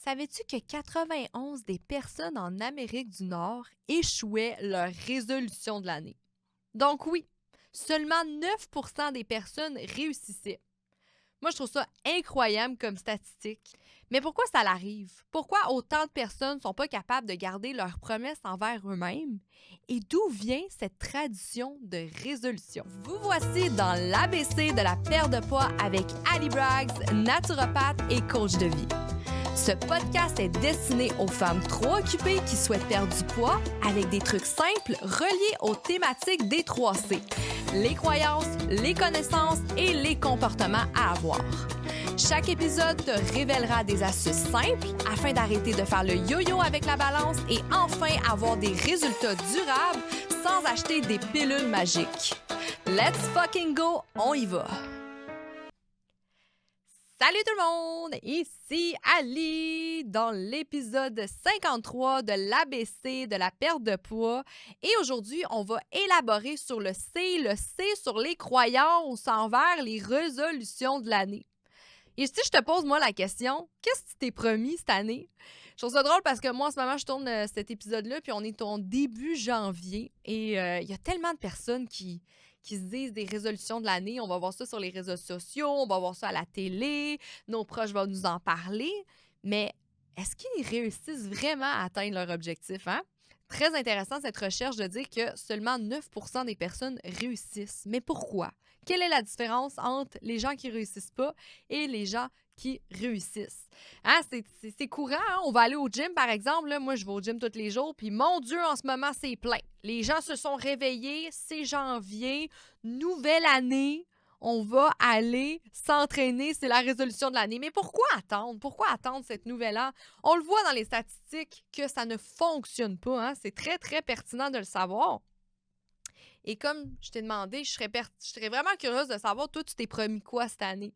Savais-tu que 91 des personnes en Amérique du Nord échouaient leur résolution de l'année? Donc oui, seulement 9% des personnes réussissaient. Moi, je trouve ça incroyable comme statistique. Mais pourquoi ça l'arrive? Pourquoi autant de personnes ne sont pas capables de garder leurs promesses envers eux-mêmes? Et d'où vient cette tradition de résolution? Vous voici dans l'ABC de la perte de poids avec Ali Braggs, naturopathe et coach de vie. Ce podcast est destiné aux femmes trop occupées qui souhaitent perdre du poids avec des trucs simples reliés aux thématiques des 3C. Les croyances, les connaissances et les comportements à avoir. Chaque épisode te révélera des astuces simples afin d'arrêter de faire le yo-yo avec la balance et enfin avoir des résultats durables sans acheter des pilules magiques. Let's fucking go, on y va! Salut tout le monde! Ici Ali dans l'épisode 53 de l'ABC de la perte de poids. Et aujourd'hui, on va élaborer sur le C sur les croyances envers les résolutions de l'année. Et si je te pose moi la question, qu'est-ce que tu t'es promis cette année? Je trouve ça drôle parce que moi, en ce moment, je tourne cet épisode-là, puis on est en début janvier. Et il y a tellement de personnes qui se disent des résolutions de l'année. On va voir ça sur les réseaux sociaux, on va voir ça à la télé, nos proches vont nous en parler. Mais est-ce qu'ils réussissent vraiment à atteindre leur objectif, hein? Très intéressant cette recherche de dire que seulement 9% des personnes réussissent. Mais pourquoi? Quelle est la différence entre les gens qui réussissent pas et les gens qui réussissent? Hein, c'est courant, hein? On va aller au gym, par exemple. Là, moi, je vais au gym tous les jours, puis mon Dieu, en ce moment, c'est plein. Les gens se sont réveillés, c'est janvier, nouvelle année, on va aller s'entraîner, c'est la résolution de l'année. Mais pourquoi attendre? Pourquoi attendre cette nouvelle an? On le voit dans les statistiques que ça ne fonctionne pas, hein? C'est très, très pertinent de le savoir. Et comme je t'ai demandé, je serais vraiment curieuse de savoir, toi, tu t'es promis quoi cette année?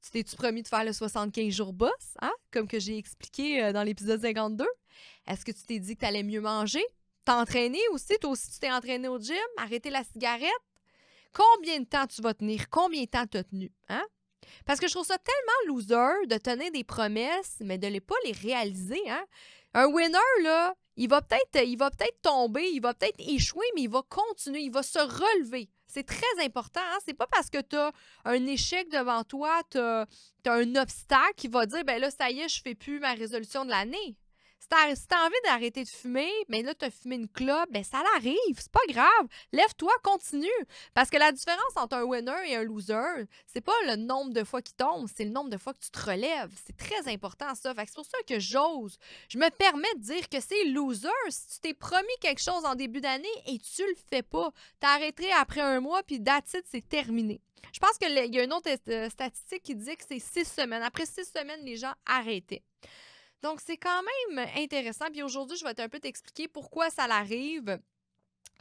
Tu t'es-tu promis de faire le 75 jours boss, hein? Comme que j'ai expliqué dans l'épisode 52? Est-ce que tu t'es dit que tu allais mieux manger? T'entraîner aussi? Toi aussi, tu t'es entraîné au gym? Arrêter la cigarette? Combien de temps tu vas tenir? Combien de temps tu as tenu? Hein? Parce que je trouve ça tellement loser de tenir des promesses, mais de ne pas les réaliser. Hein? Un winner, là, il va peut-être tomber, il va peut-être échouer, mais il va continuer, il va se relever. C'est très important. Hein? C'est pas parce que tu as un échec devant toi, tu as un obstacle qui va dire, ben là, ça y est, je fais plus ma résolution de l'année. Si t'as envie d'arrêter de fumer, mais là, tu as fumé une clope, ben ça l'arrive, c'est pas grave. Lève-toi, continue. Parce que la différence entre un winner et un loser, c'est pas le nombre de fois qu'il tombe, c'est le nombre de fois que tu te relèves. C'est très important, ça. Fait que c'est pour ça que je me permets de dire que c'est loser si tu t'es promis quelque chose en début d'année et tu le fais pas. T'arrêterais après un mois, puis that's it, c'est terminé. Je pense qu'il y a une autre statistique qui dit que c'est 6 semaines. Après 6 semaines, les gens arrêtaient. Donc, c'est quand même intéressant. Puis aujourd'hui, je vais un peu t'expliquer pourquoi ça l'arrive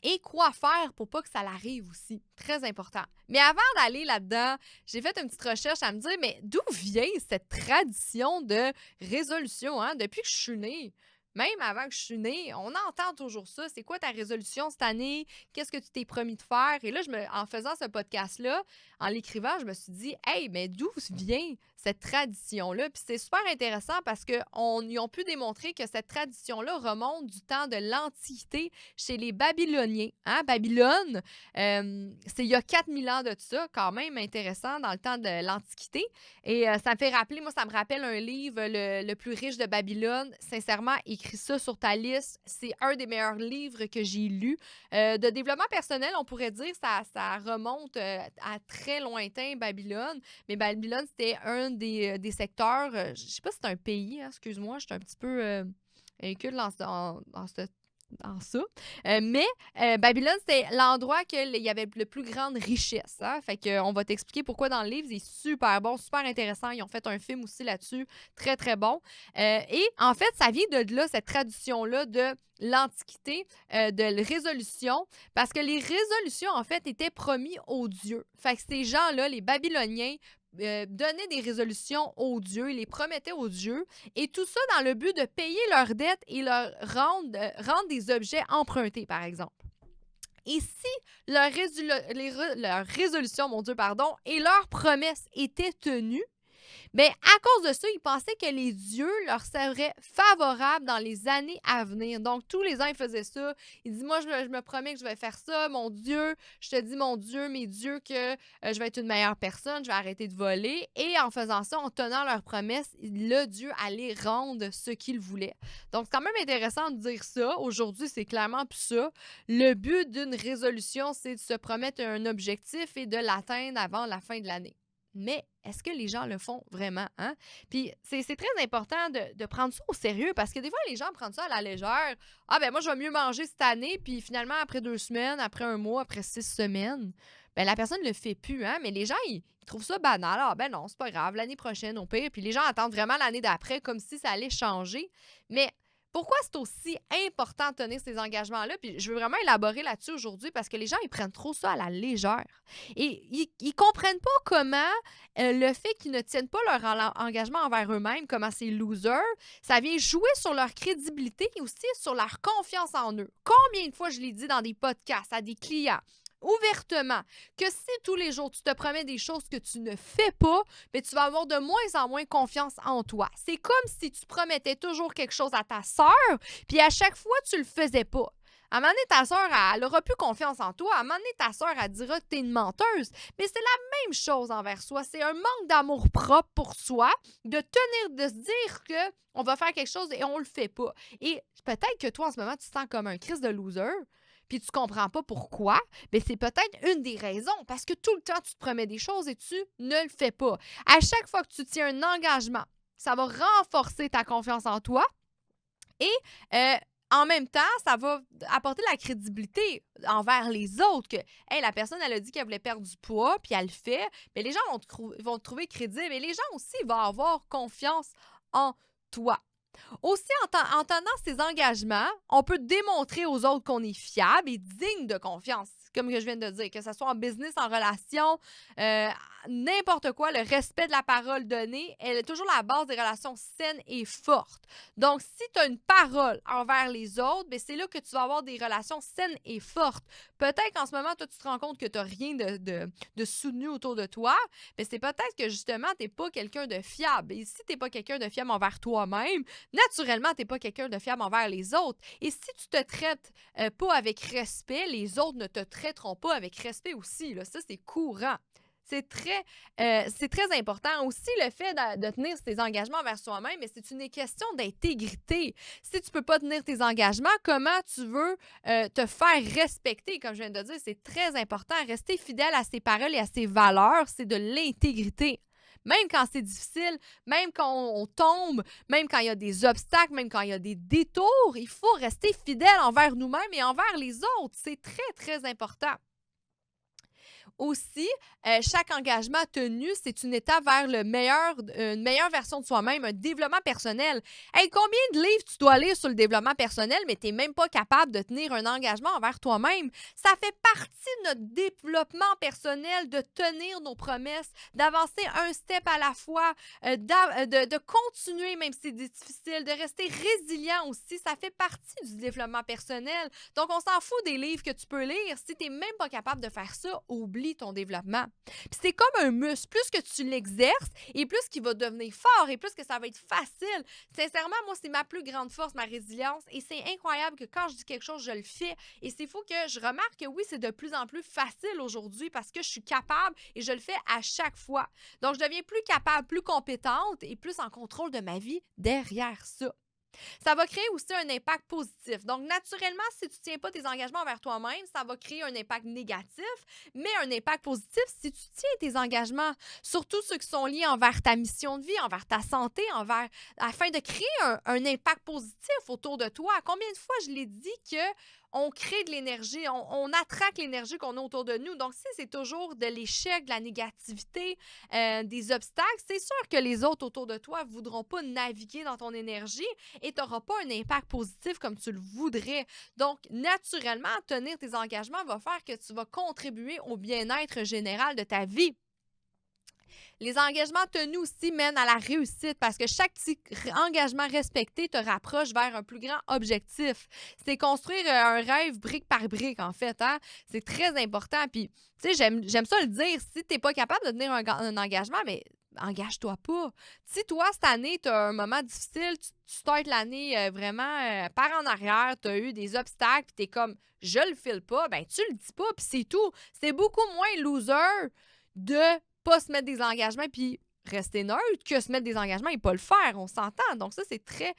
et quoi faire pour pas que ça l'arrive aussi. Très important. Mais avant d'aller là-dedans, j'ai fait une petite recherche à me dire, mais d'où vient cette tradition de résolution, hein? Depuis que je suis née? Même avant que je suis née, on entend toujours ça. C'est quoi ta résolution cette année? Qu'est-ce que tu t'es promis de faire? Et là, en faisant ce podcast-là, en l'écrivant, je me suis dit, hey, mais d'où vient cette tradition-là? Puis c'est super intéressant parce qu'ils ont pu démontrer que cette tradition-là remonte du temps de l'Antiquité chez les Babyloniens. Hein? Babylone, c'est il y a 4000 ans de ça, quand même intéressant dans le temps de l'Antiquité. Et ça me fait rappeler, moi, ça me rappelle un livre, le plus riche de Babylone. Sincèrement, écris ça sur ta liste. C'est un des meilleurs livres que j'ai lus. De développement personnel, on pourrait dire, ça remonte à très lointain, Babylone. Mais Babylone, c'était un des secteurs, je ne sais pas si c'est un pays, hein, excuse-moi, je suis un petit peu incul dans ça. Mais Babylone, c'était l'endroit qu'il y avait le plus grande richesse. Hein? Fait qu'on va t'expliquer pourquoi dans le livre. C'est super bon, super intéressant. Ils ont fait un film aussi là-dessus. Très, très bon. Et en fait, ça vient de là, cette tradition-là de l'Antiquité, de résolution, parce que les résolutions, en fait, étaient promis aux dieux. Fait que ces gens-là, les Babyloniens, donnaient des résolutions aux dieux, ils les promettaient aux dieux, et tout ça dans le but de payer leurs dettes et leur rendre des objets empruntés, par exemple. Et si leur résolution, mon Dieu, pardon, et leurs promesses étaient tenues, Bien, à cause de ça, ils pensaient que les dieux leur seraient favorables dans les années à venir. Donc, tous les ans, ils faisaient ça. Ils disent, moi, je me promets que je vais faire ça. Mon Dieu, je te dis, mon Dieu, mes dieux, que je vais être une meilleure personne, je vais arrêter de voler. Et en faisant ça, en tenant leur promesse, le Dieu allait rendre ce qu'il voulait. Donc, c'est quand même intéressant de dire ça. Aujourd'hui, c'est clairement plus ça. Le but d'une résolution, c'est de se promettre un objectif et de l'atteindre avant la fin de l'année. Mais est-ce que les gens le font vraiment? Hein? Puis c'est très important de prendre ça au sérieux parce que des fois, les gens prennent ça à la légère. Ah ben moi, je vais mieux manger cette année, puis finalement, après 2 semaines, après 1 mois, après 6 semaines, ben la personne ne le fait plus. Hein? Mais les gens, ils trouvent ça banal. Ah ben non, c'est pas grave, l'année prochaine, au pire. Puis les gens attendent vraiment l'année d'après comme si ça allait changer. Mais pourquoi c'est aussi important de tenir ces engagements-là? Puis je veux vraiment élaborer là-dessus aujourd'hui parce que les gens, ils prennent trop ça à la légère. Et ils comprennent pas comment le fait qu'ils ne tiennent pas leur engagement envers eux-mêmes, comment c'est loser, ça vient jouer sur leur crédibilité et aussi sur leur confiance en eux. Combien de fois je l'ai dit dans des podcasts à des clients, ouvertement, que si tous les jours tu te promets des choses que tu ne fais pas, mais tu vas avoir de moins en moins confiance en toi. C'est comme si tu promettais toujours quelque chose à ta sœur, puis à chaque fois, tu le faisais pas. À un moment donné, ta sœur, elle aura plus confiance en toi. À un moment donné, ta sœur, elle dira que tu es une menteuse. Mais c'est la même chose envers soi. C'est un manque d'amour propre pour soi, de se dire que on va faire quelque chose et on le fait pas. Et peut-être que toi, en ce moment, tu te sens comme un Christ de loser, puis tu comprends pas pourquoi, bien, c'est peut-être une des raisons, parce que tout le temps, tu te promets des choses et tu ne le fais pas. À chaque fois que tu tiens un engagement, ça va renforcer ta confiance en toi et en même temps, ça va apporter la crédibilité envers les autres que hey, la personne, elle a dit qu'elle voulait perdre du poids, puis elle le fait, mais les gens vont te trouver crédible et les gens aussi vont avoir confiance en toi. Aussi, en tenant ces engagements, on peut démontrer aux autres qu'on est fiable et digne de confiance, comme je viens de dire, que ce soit en business, en relation, n'importe quoi, le respect de la parole donnée, elle est toujours la base des relations saines et fortes. Donc, si tu as une parole envers les autres, bien, c'est là que tu vas avoir des relations saines et fortes. Peut-être qu'en ce moment, toi, tu te rends compte que tu n'as rien de soutenu autour de toi, mais c'est peut-être que justement, tu n'es pas quelqu'un de fiable. Et si tu n'es pas quelqu'un de fiable envers toi-même, naturellement, tu n'es pas quelqu'un de fiable envers les autres. Et si tu te traites pas avec respect, les autres ne te traiteront pas avec respect aussi. Là. Ça, c'est courant. C'est très important. Aussi, le fait de tenir ses engagements envers soi-même, mais c'est une question d'intégrité. Si tu ne peux pas tenir tes engagements, comment tu veux te faire respecter? Comme je viens de dire, c'est très important. Rester fidèle à ses paroles et à ses valeurs, c'est de l'intégrité. Même quand c'est difficile, même quand on tombe, même quand il y a des obstacles, même quand il y a des détours, il faut rester fidèle envers nous-mêmes et envers les autres. C'est très, très important. Aussi, chaque engagement tenu, c'est une étape vers une meilleure version de soi-même, un développement personnel. Hey, combien de livres tu dois lire sur le développement personnel, mais tu n'es même pas capable de tenir un engagement envers toi-même? Ça fait partie de notre développement personnel, de tenir nos promesses, d'avancer un step à la fois, de continuer même si c'est difficile, de rester résilient aussi. Ça fait partie du développement personnel. Donc, on s'en fout des livres que tu peux lire. Si tu n'es même pas capable de faire ça, oublie ton développement. Puis c'est comme un muscle. Plus que tu l'exerces et plus qu'il va devenir fort et plus que ça va être facile. Sincèrement, moi, c'est ma plus grande force, ma résilience. Et c'est incroyable que quand je dis quelque chose, je le fais. Et c'est fou que je remarque que oui, c'est de plus en plus facile aujourd'hui parce que je suis capable et je le fais à chaque fois. Donc, je deviens plus capable, plus compétente et plus en contrôle de ma vie derrière ça. Ça va créer aussi un impact positif. Donc, naturellement, si tu ne tiens pas tes engagements envers toi-même, ça va créer un impact négatif, mais un impact positif si tu tiens tes engagements, surtout ceux qui sont liés envers ta mission de vie, envers ta santé, afin de créer un impact positif autour de toi. Combien de fois je l'ai dit que on crée de l'énergie, on attraque l'énergie qu'on a autour de nous. Donc, si c'est toujours de l'échec, de la négativité, des obstacles, c'est sûr que les autres autour de toi ne voudront pas naviguer dans ton énergie et tu n'auras pas un impact positif comme tu le voudrais. Donc, naturellement, tenir tes engagements va faire que tu vas contribuer au bien-être général de ta vie. Les engagements tenus aussi mènent à la réussite parce que chaque petit engagement respecté te rapproche vers un plus grand objectif. C'est construire un rêve brique par brique, en fait. Hein? C'est très important. Puis, tu sais, j'aime ça le dire. Si tu n'es pas capable de tenir un engagement, mais engage-toi pas. Si toi, cette année, tu as un moment difficile, tu startes l'année vraiment par en arrière, tu as eu des obstacles, puis tu es comme « je le file pas », ben tu le dis pas, puis c'est tout. C'est beaucoup moins loser de pas se mettre des engagements, puis rester neutre que se mettre des engagements et pas le faire, on s'entend. Donc ça, c'est très,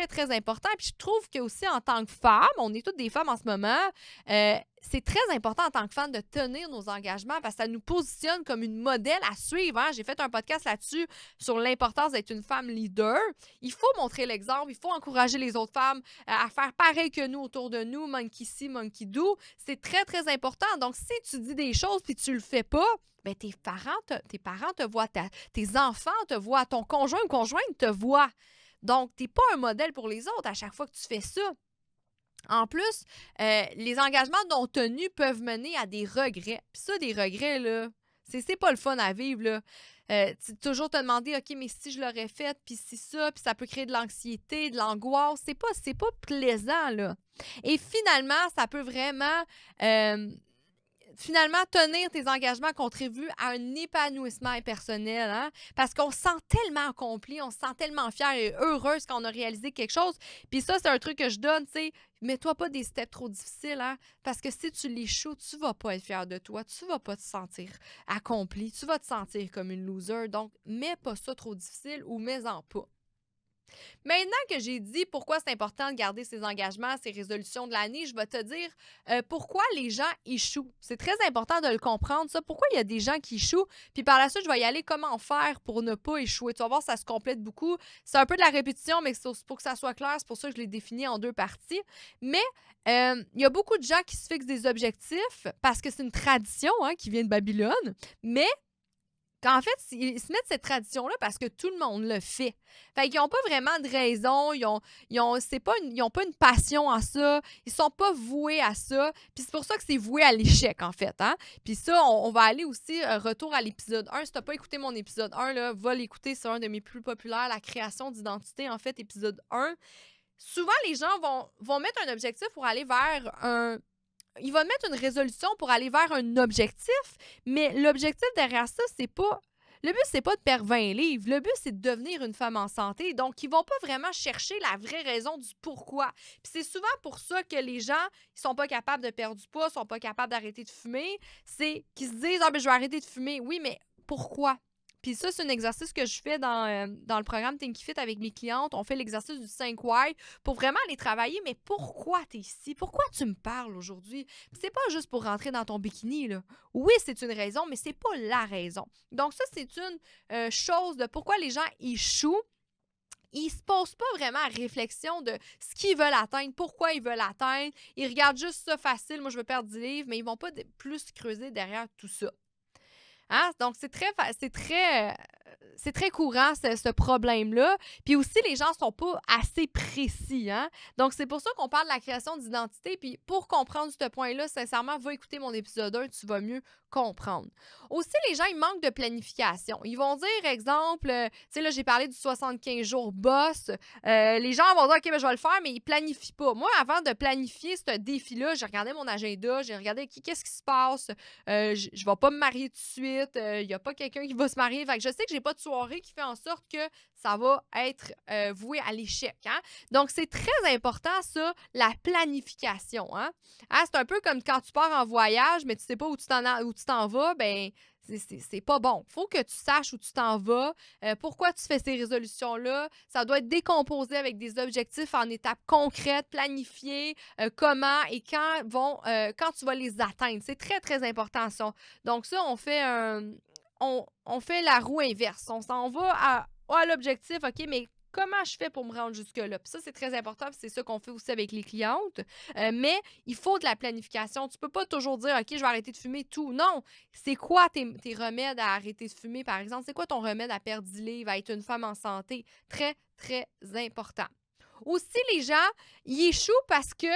très important. Puis je trouve que aussi en tant que femme, on est toutes des femmes en ce moment, c'est très important en tant que femme de tenir nos engagements parce que ça nous positionne comme une modèle à suivre. Hein? J'ai fait un podcast là-dessus sur l'importance d'être une femme leader. Il faut montrer l'exemple, il faut encourager les autres femmes à faire pareil que nous autour de nous, monkey see, monkey do. C'est très, très important. Donc, si tu dis des choses puis tu le fais pas, ben tes parents te voient, tes enfants te voient, ton conjoint ou conjointe te voit. Donc, tu n'es pas un modèle pour les autres à chaque fois que tu fais ça. En plus, les engagements non tenus peuvent mener à des regrets. Puis ça, des regrets, là, c'est pas le fun à vivre, là. Toujours te demander, OK, mais si je l'aurais fait, puis si ça, puis ça peut créer de l'anxiété, de l'angoisse. C'est pas plaisant, là. Et finalement, ça peut vraiment... Finalement, tenir tes engagements contribue à un épanouissement personnel, hein? Parce qu'on se sent tellement accompli, on se sent tellement fière et heureuse quand on a réalisé quelque chose. Puis ça, c'est un truc que je donne, tu sais, mets-toi pas des steps trop difficiles, hein? Parce que si tu l'échoues, tu vas pas être fière de toi, tu vas pas te sentir accompli, tu vas te sentir comme une loser. Donc, mets pas ça trop difficile ou mets-en pas. Maintenant que j'ai dit pourquoi c'est important de garder ses engagements, ses résolutions de l'année, je vais te dire pourquoi les gens échouent. C'est très important de le comprendre, ça. Pourquoi il y a des gens qui échouent? Puis par la suite, je vais y aller comment faire pour ne pas échouer. Tu vas voir, ça se complète beaucoup. C'est un peu de la répétition, mais c'est pour que ça soit clair. C'est pour ça que je l'ai défini en 2 parties. Mais il y a beaucoup de gens qui se fixent des objectifs parce que c'est une tradition qui vient de Babylone. Mais qu'en fait, ils se mettent cette tradition-là parce que tout le monde le fait. Fait qu'ils n'ont pas vraiment de raison, ils ont pas une passion en ça, ils sont pas voués à ça, puis c'est pour ça que c'est voué à l'échec, en fait. Hein? Puis ça, on va aller aussi, retour à l'épisode 1. Si tu n'as pas écouté mon épisode 1, là, va l'écouter, c'est un de mes plus populaires, la création d'identité, en fait, épisode 1. Souvent, les gens vont mettre un objectif pour aller vers il va mettre une résolution pour aller vers un objectif, mais l'objectif derrière ça, c'est pas... Le but, c'est pas de perdre 20 livres. Le but, c'est de devenir une femme en santé. Donc, ils vont pas vraiment chercher la vraie raison du pourquoi. Puis c'est souvent pour ça que les gens, ils sont pas capables de perdre du poids, sont pas capables d'arrêter de fumer. C'est qu'ils se disent « Ah, ben je vais arrêter de fumer. » Oui, mais pourquoi? Puis ça, c'est un exercice que je fais dans le programme Thinky Fit avec mes clientes. On fait l'exercice du 5 why pour vraiment aller travailler. Mais pourquoi tu es ici? Pourquoi tu me parles aujourd'hui? Puis c'est pas juste pour rentrer dans ton bikini, là. Oui, c'est une raison, mais c'est pas la raison. Donc ça, c'est une chose de pourquoi les gens échouent. Ils se posent pas vraiment à réflexion de ce qu'ils veulent atteindre, pourquoi ils veulent atteindre. Ils regardent juste ça facile, moi je veux perdre 10 livres, mais ils vont pas plus creuser derrière tout ça. Hein? Donc, c'est très courant, ce problème-là. Puis aussi, les gens ne sont pas assez précis. Hein? Donc, c'est pour ça qu'on parle de la création d'identité. Puis, pour comprendre ce point-là, sincèrement, va écouter mon épisode 1, tu vas mieux comprendre. Aussi, les gens, ils manquent de planification. Ils vont dire, exemple, tu sais, là, j'ai parlé du 75 jours boss. Les gens vont dire, OK, ben, je vais le faire, mais ils ne planifient pas. Moi, avant de planifier ce défi-là, j'ai regardé mon agenda, j'ai regardé qu'est-ce qui se passe. Je ne vais pas me marier tout de suite. Il n'y a pas quelqu'un qui va se marier. Fait que je sais que j'ai pas de soirée qui fait en sorte que ça va être voué à l'échec. Hein? Donc, c'est très important, ça, la planification. Hein? C'est un peu comme quand tu pars en voyage, mais tu sais pas où tu t'en vas, ben c'est pas bon. Il faut que tu saches où tu t'en vas, pourquoi tu fais ces résolutions-là. Ça doit être décomposé avec des objectifs en étapes concrètes, planifiées, comment et quand tu vas les atteindre. C'est très, très important, ça. Donc ça, on fait on fait la roue inverse. On s'en va à l'objectif, OK, mais comment je fais pour me rendre jusque-là? Puis ça, c'est très important, puis c'est ça qu'on fait aussi avec les clientes. Mais il faut de la planification. Tu peux pas toujours dire, OK, je vais arrêter de fumer, tout. Non! C'est quoi tes remèdes à arrêter de fumer, par exemple? C'est quoi ton remède à perdre 10 livres, à être une femme en santé? Très, très important. Aussi, les gens, ils échouent parce que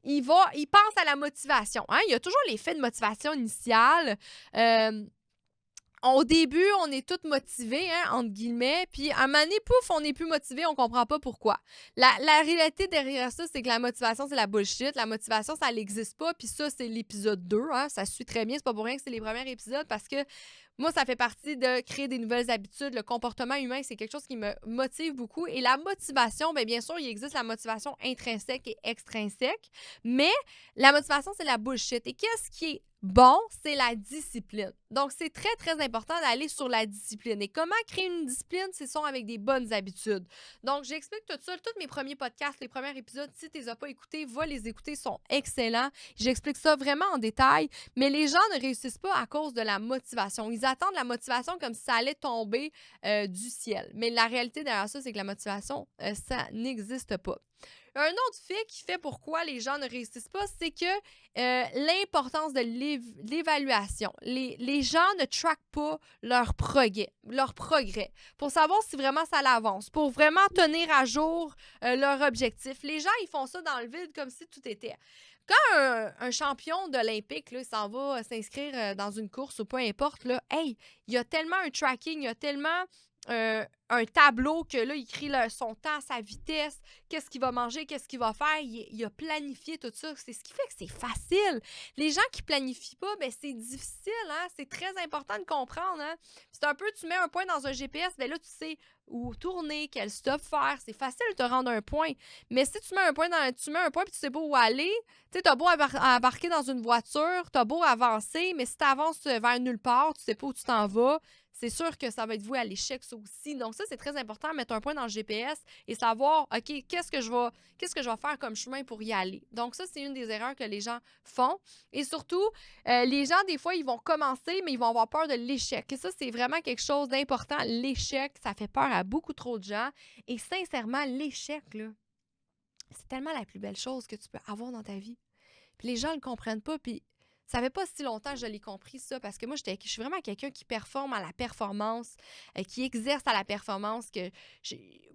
ils pensent à la motivation. Hein? Il y a toujours l'effet de motivation initiale. au début, on est tous motivés, hein, entre guillemets, puis à un moment donné, pouf, on n'est plus motivé, on comprend pas pourquoi. La réalité derrière ça, c'est que la motivation, c'est la bullshit. La motivation, ça n'existe pas, puis ça, c'est l'épisode 2, hein, ça suit très bien. C'est pas pour rien que c'est les premiers épisodes, parce que moi, ça fait partie de créer des nouvelles habitudes. Le comportement humain, c'est quelque chose qui me motive beaucoup. Et la motivation, bien sûr, il existe la motivation intrinsèque et extrinsèque, mais la motivation, c'est la bullshit. Et qu'est-ce qui est bon? C'est la discipline. Donc, c'est très, très important d'aller sur la discipline. Et comment créer une discipline? Ce sont avec des bonnes habitudes. Donc, j'explique tout ça. Tous mes premiers podcasts, les premiers épisodes, si tu ne les as pas écoutés, va les écouter, ils sont excellents. J'explique ça vraiment en détail, mais les gens ne réussissent pas à cause de la motivation. Ils attendent la motivation comme si ça allait tomber du ciel. Mais la réalité derrière ça, c'est que la motivation, ça n'existe pas. Un autre fait qui fait pourquoi les gens ne réussissent pas, c'est que l'importance de l'évaluation. Les gens ne traquent pas leur progrès pour savoir si vraiment ça l'avance, pour vraiment tenir à jour leur objectif. Les gens, ils font ça dans le vide comme si tout était. Quand un champion d'Olympique, là, il s'en va s'inscrire dans une course ou peu importe, là, hey, il y a tellement un tracking, il y a tellement un tableau que là, il écrit son temps, sa vitesse, qu'est-ce qu'il va manger, qu'est-ce qu'il va faire. Il a planifié tout ça. C'est ce qui fait que c'est facile. Les gens qui planifient pas, ben c'est difficile. Hein? C'est très important de comprendre. Hein? C'est un peu, tu mets un point dans un GPS, ben là, tu sais où tourner, quel stop faire. C'est facile de te rendre un point. Mais si tu mets un point et tu sais pas où aller, tu sais, t'as beau embarquer dans une voiture, t'as beau avancer, mais si tu avances vers nulle part, tu sais pas où tu t'en vas, c'est sûr que ça va être voué à l'échec, ça aussi. Donc ça, c'est très important, mettre un point dans le GPS et savoir, OK, qu'est-ce que je vais faire comme chemin pour y aller. Donc ça, c'est une des erreurs que les gens font. Et surtout, les gens, des fois, ils vont commencer, mais ils vont avoir peur de l'échec. Et ça, c'est vraiment quelque chose d'important. L'échec, ça fait peur à beaucoup trop de gens. Et sincèrement, l'échec, là, c'est tellement la plus belle chose que tu peux avoir dans ta vie. Puis les gens ne le comprennent pas, puis ça fait pas si longtemps que je l'ai compris, ça, parce que moi, je suis vraiment quelqu'un qui performe à la performance, qui exerce à la performance.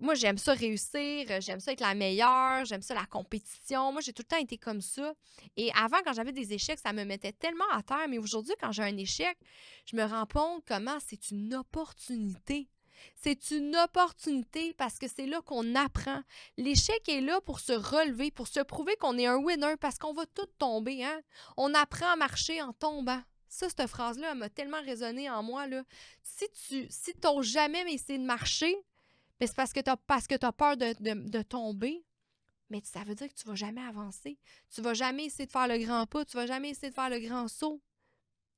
Moi, j'aime ça réussir, j'aime ça être la meilleure, j'aime ça la compétition. Moi, j'ai tout le temps été comme ça. Et avant, quand j'avais des échecs, ça me mettait tellement à terre. Mais aujourd'hui, quand j'ai un échec, je me rends compte comment c'est une opportunité. C'est une opportunité parce que c'est là qu'on apprend. L'échec est là pour se relever, pour se prouver qu'on est un winner parce qu'on va tous tomber. Hein? On apprend à marcher en tombant. Ça, cette phrase-là, elle m'a tellement résonné en moi. Là. Si tu n'oses jamais essayer de marcher, ben c'est parce que tu as peur de tomber. Mais ça veut dire que tu ne vas jamais avancer. Tu ne vas jamais essayer de faire le grand pas. Tu ne vas jamais essayer de faire le grand saut.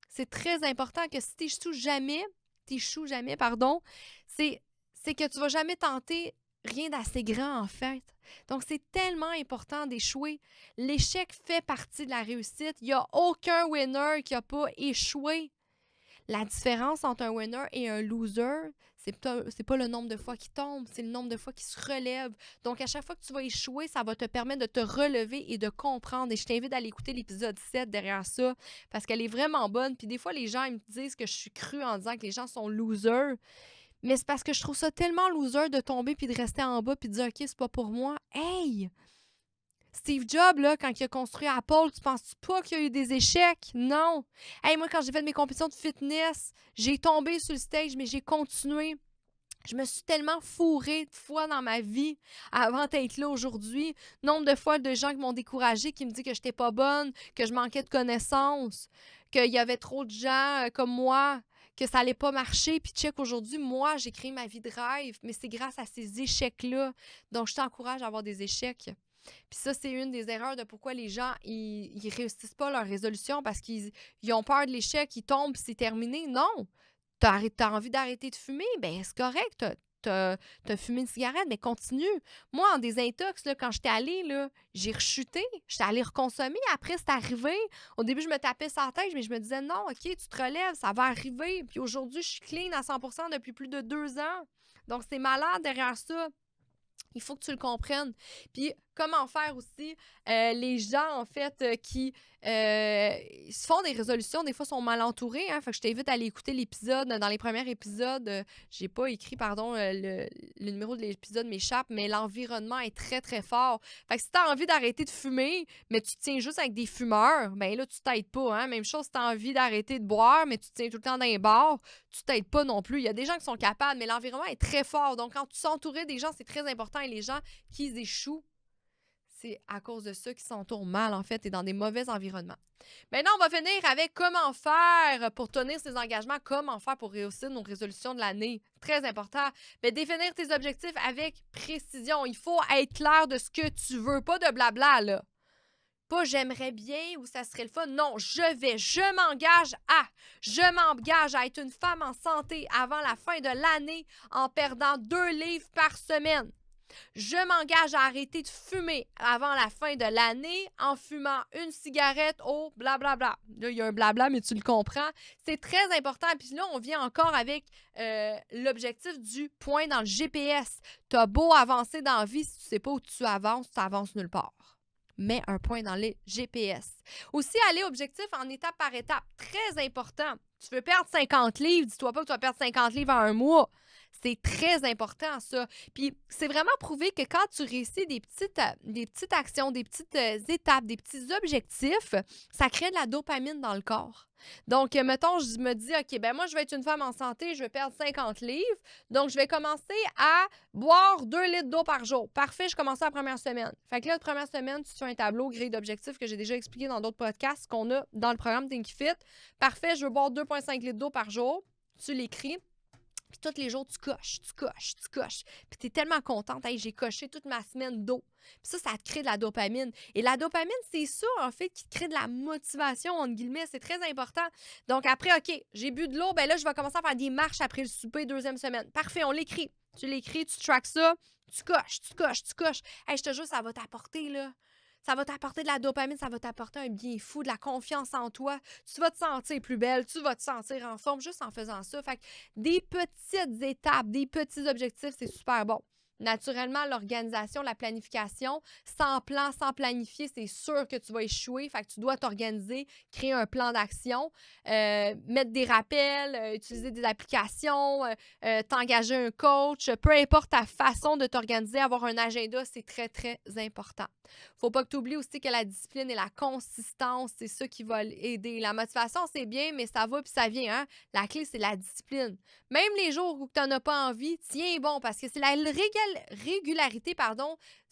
C'est très important que si tu n'échoues jamais, c'est que tu vas jamais tenter rien d'assez grand, en fait. Donc, c'est tellement important d'échouer. L'échec fait partie de la réussite. Il n'y a aucun winner qui n'a pas échoué. La différence entre un winner et un loser, c'est pas le nombre de fois qu'il tombe, c'est le nombre de fois qu'il se relève. Donc, à chaque fois que tu vas échouer, ça va te permettre de te relever et de comprendre. Et je t'invite à aller écouter l'épisode 7 derrière ça, parce qu'elle est vraiment bonne. Puis des fois, les gens ils me disent que je suis crue en disant que les gens sont losers. Mais c'est parce que je trouve ça tellement loser de tomber puis de rester en bas puis de dire « OK, c'est pas pour moi. » Hey! Steve Jobs, là, quand il a construit Apple, tu penses pas qu'il y a eu des échecs? Non. Hey, moi, quand j'ai fait mes compétitions de fitness, j'ai tombé sur le stage, mais j'ai continué. Je me suis tellement fourrée de fois dans ma vie avant d'être là aujourd'hui. Nombre de fois de gens qui m'ont découragée, qui me disent que j'étais pas bonne, que je manquais de connaissances, qu'il y avait trop de gens comme moi, que ça allait pas marcher. Puis check, aujourd'hui, moi, j'ai créé ma vie de rêve, mais c'est grâce à ces échecs-là. Donc, je t'encourage à avoir des échecs. Puis ça, c'est une des erreurs de pourquoi les gens, ils réussissent pas leur résolution parce qu'ils ont peur de l'échec, ils tombent, puis c'est terminé. Non! T'as envie d'arrêter de fumer? Ben c'est correct, t'as fumé une cigarette, mais continue. Moi, en désintox, là, quand j'étais allée, là, j'ai rechuté, j'étais allée reconsommer. Après, c'est arrivé. Au début, je me tapais sur la tête, mais je me disais, non, OK, tu te relèves, ça va arriver. Puis aujourd'hui, je suis clean à 100% depuis plus de 2 ans. Donc, c'est malade derrière ça. Il faut que tu le comprennes. Puis, comment faire aussi. Les gens, en fait, qui se font des résolutions, des fois, sont mal entourés. Hein, fait que je t'invite à aller écouter l'épisode. Dans les premiers épisodes, j'ai pas écrit, pardon, le numéro de l'épisode m'échappe, mais l'environnement est très, très fort. Fait que si t'as envie d'arrêter de fumer, mais tu te tiens juste avec des fumeurs, ben là, tu t'aides pas. Hein? Même chose si t'as envie d'arrêter de boire, mais tu te tiens tout le temps dans les bars, tu t'aides pas non plus. Il y a des gens qui sont capables, mais l'environnement est très fort. Donc, quand tu s'entourer des gens, c'est très important. Et les gens qui échouent, c'est à cause de ça qu'ils s'entourent mal, en fait, et dans des mauvais environnements. Maintenant, on va finir avec comment faire pour tenir ses engagements, comment faire pour réussir nos résolutions de l'année. Très important. Mais définir tes objectifs avec précision. Il faut être clair de ce que tu veux, pas de blabla, là. Pas j'aimerais bien ou ça serait le fun. Non, je m'engage à être une femme en santé avant la fin de l'année en perdant 2 livres par semaine. Je m'engage à arrêter de fumer avant la fin de l'année en fumant une cigarette au blablabla. Là, il y a un blabla, mais tu le comprends. C'est très important. Puis là, on vient encore avec l'objectif du point dans le GPS. Tu as beau avancer dans la vie, si tu ne sais pas où tu avances nulle part. Mets un point dans les GPS. Aussi, aller objectif en étape par étape. Très important. Tu veux perdre 50 livres, dis-toi pas que tu vas perdre 50 livres en un mois. C'est très important, ça. Puis, c'est vraiment prouvé que quand tu réussis des petites actions, des petites étapes, des petits objectifs, ça crée de la dopamine dans le corps. Donc, mettons, je me dis, OK, ben moi, je vais être une femme en santé, je vais perdre 50 livres. Donc, je vais commencer à boire 2 litres d'eau par jour. Parfait, je commence la première semaine. Fait que là, la première semaine, tu fais un tableau grille d'objectifs que j'ai déjà expliqué dans d'autres podcasts qu'on a dans le programme Think Fit. Parfait, je veux boire 2,5 litres d'eau par jour. Tu l'écris. Puis tous les jours, tu coches. Puis tu es tellement contente. Hey, j'ai coché toute ma semaine d'eau. Puis ça te crée de la dopamine. Et la dopamine, c'est ça, en fait, qui te crée de la motivation, entre guillemets. C'est très important. Donc après, OK, j'ai bu de l'eau. Ben là, je vais commencer à faire des marches après le souper, 2e semaine. Parfait, on l'écrit. Tu l'écris, tu tracks ça. Tu coches. Hey, je te jure, ça va t'apporter, là. Ça va t'apporter de la dopamine, ça va t'apporter un bien fou, de la confiance en toi. Tu vas te sentir plus belle, tu vas te sentir en forme juste en faisant ça. Fait que des petites étapes, des petits objectifs, c'est super bon. Naturellement, l'organisation, la planification, sans plan, sans planifier, c'est sûr que tu vas échouer. Fait que tu dois t'organiser, créer un plan d'action, mettre des rappels, utiliser des applications, t'engager un coach. Peu importe ta façon de t'organiser, avoir un agenda, c'est très, très important. Faut pas que tu oublies aussi que la discipline et la consistance, c'est ça qui va aider. La motivation, c'est bien, mais ça va puis ça vient. Hein? La clé, c'est la discipline. Même les jours où tu n'en as pas envie, tiens bon, parce que c'est la régularité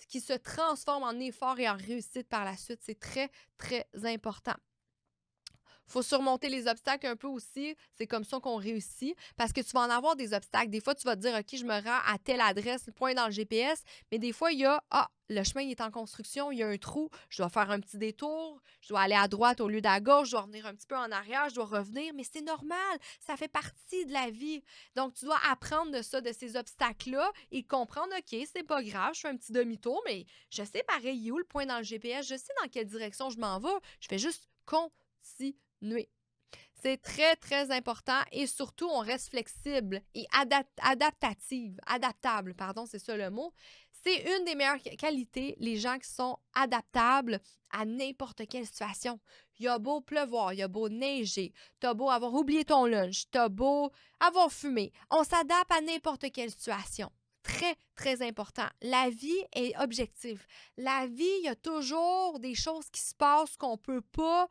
qui se transforme en effort et en réussite par la suite. C'est très, très important. Faut surmonter les obstacles un peu aussi. C'est comme ça qu'on réussit. Parce que tu vas en avoir des obstacles. Des fois, tu vas te dire, OK, je me rends à telle adresse, le point dans le GPS. Mais des fois, il y a, le chemin il est en construction, il y a un trou. Je dois faire un petit détour. Je dois aller à droite au lieu d'à gauche. Je dois revenir un petit peu en arrière. Je dois revenir. Mais c'est normal. Ça fait partie de la vie. Donc, tu dois apprendre de ça, de ces obstacles-là et comprendre, OK, c'est pas grave. Je fais un petit demi-tour, mais je sais pareil, il est où le point dans le GPS. Je sais dans quelle direction je m'en vais. Je fais juste continuer. C'est très, très important et surtout, on reste flexible et adaptable, c'est ça le mot. C'est une des meilleures qualités, les gens qui sont adaptables à n'importe quelle situation. Il y a beau pleuvoir, il y a beau neiger, t'as beau avoir oublié ton lunch, t'as beau avoir fumé. On s'adapte à n'importe quelle situation. Très, très important. La vie est objective. La vie, il y a toujours des choses qui se passent qu'on peut pas...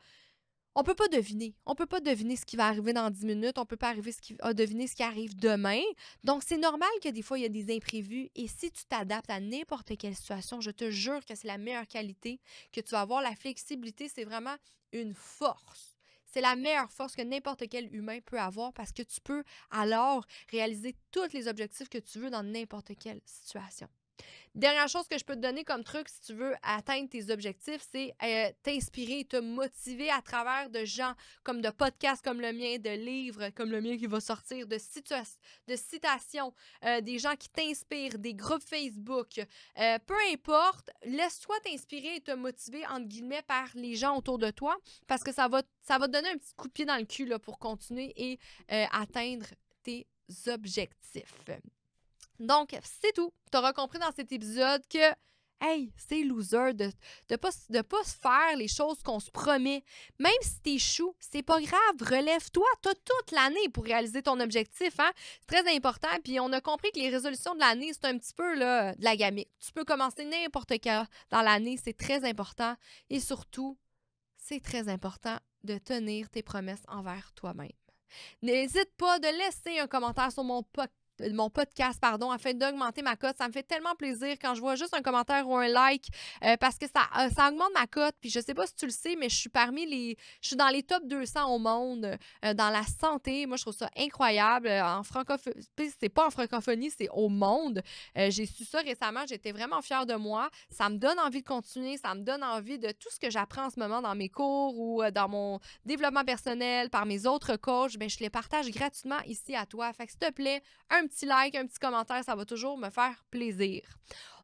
On peut pas deviner. On peut pas deviner ce qui va arriver dans 10 minutes. On peut pas deviner ce qui arrive demain. Donc, c'est normal que des fois, il y a des imprévus. Et si tu t'adaptes à n'importe quelle situation, je te jure que c'est la meilleure qualité, que tu vas avoir. La flexibilité, c'est vraiment une force. C'est la meilleure force que n'importe quel humain peut avoir parce que tu peux alors réaliser tous les objectifs que tu veux dans n'importe quelle situation. Dernière chose que je peux te donner comme truc si tu veux atteindre tes objectifs, c'est t'inspirer, te motiver à travers de gens comme de podcasts comme le mien, de livres comme le mien qui va sortir, de citations, des gens qui t'inspirent, des groupes Facebook. Peu importe, laisse-toi t'inspirer et te motiver, entre guillemets, par les gens autour de toi parce que ça va te donner un petit coup de pied dans le cul là, pour continuer et atteindre tes objectifs. Donc, c'est tout. Tu auras compris dans cet épisode que hey, c'est loser de pas se faire les choses qu'on se promet. Même si t'échoues, c'est pas grave, relève-toi. T'as toute l'année pour réaliser ton objectif, hein? C'est très important. Puis on a compris que les résolutions de l'année, c'est un petit peu là, de la gamique. Tu peux commencer n'importe quand dans l'année, c'est très important. Et surtout, c'est très important de tenir tes promesses envers toi-même. N'hésite pas de laisser un commentaire sur mon podcast, afin d'augmenter ma cote. Ça me fait tellement plaisir quand je vois juste un commentaire ou un like parce que ça augmente ma cote. Puis je sais pas si tu le sais, mais je suis dans les top 200 au monde dans la santé. Moi, je trouve ça incroyable. En francophonie, c'est pas en francophonie, c'est au monde. J'ai su ça récemment. J'étais vraiment fière de moi. Ça me donne envie de continuer. Ça me donne envie de tout ce que j'apprends en ce moment dans mes cours ou dans mon développement personnel par mes autres coachs. Ben, je les partage gratuitement ici à toi. Fait que s'il te plaît, un petit like, un petit commentaire, ça va toujours me faire plaisir.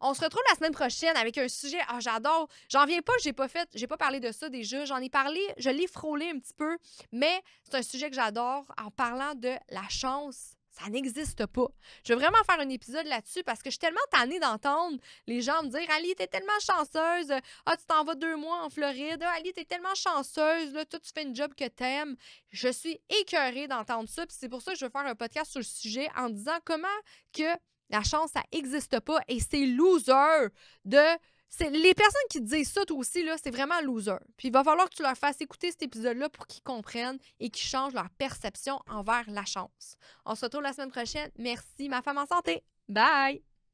On se retrouve la semaine prochaine avec un sujet, j'adore, j'en viens pas, j'ai pas parlé de ça déjà, j'en ai parlé, je l'ai frôlé un petit peu, mais c'est un sujet que j'adore en parlant de la chance. Ça n'existe pas. Je veux vraiment faire un épisode là-dessus parce que je suis tellement tannée d'entendre les gens me dire « Ali, t'es tellement chanceuse. Ah, tu t'en vas 2 mois en Floride. Ah, Ali, t'es tellement chanceuse. Là, toi, tu fais une job que t'aimes. » Je suis écœurée d'entendre ça. Puis c'est pour ça que je veux faire un podcast sur le sujet en disant comment que la chance, ça n'existe pas et c'est loser de... les personnes qui disent ça, toi aussi, là, c'est vraiment loser. Puis il va falloir que tu leur fasses écouter cet épisode-là pour qu'ils comprennent et qu'ils changent leur perception envers la chance. On se retrouve la semaine prochaine. Merci, ma femme en santé. Bye!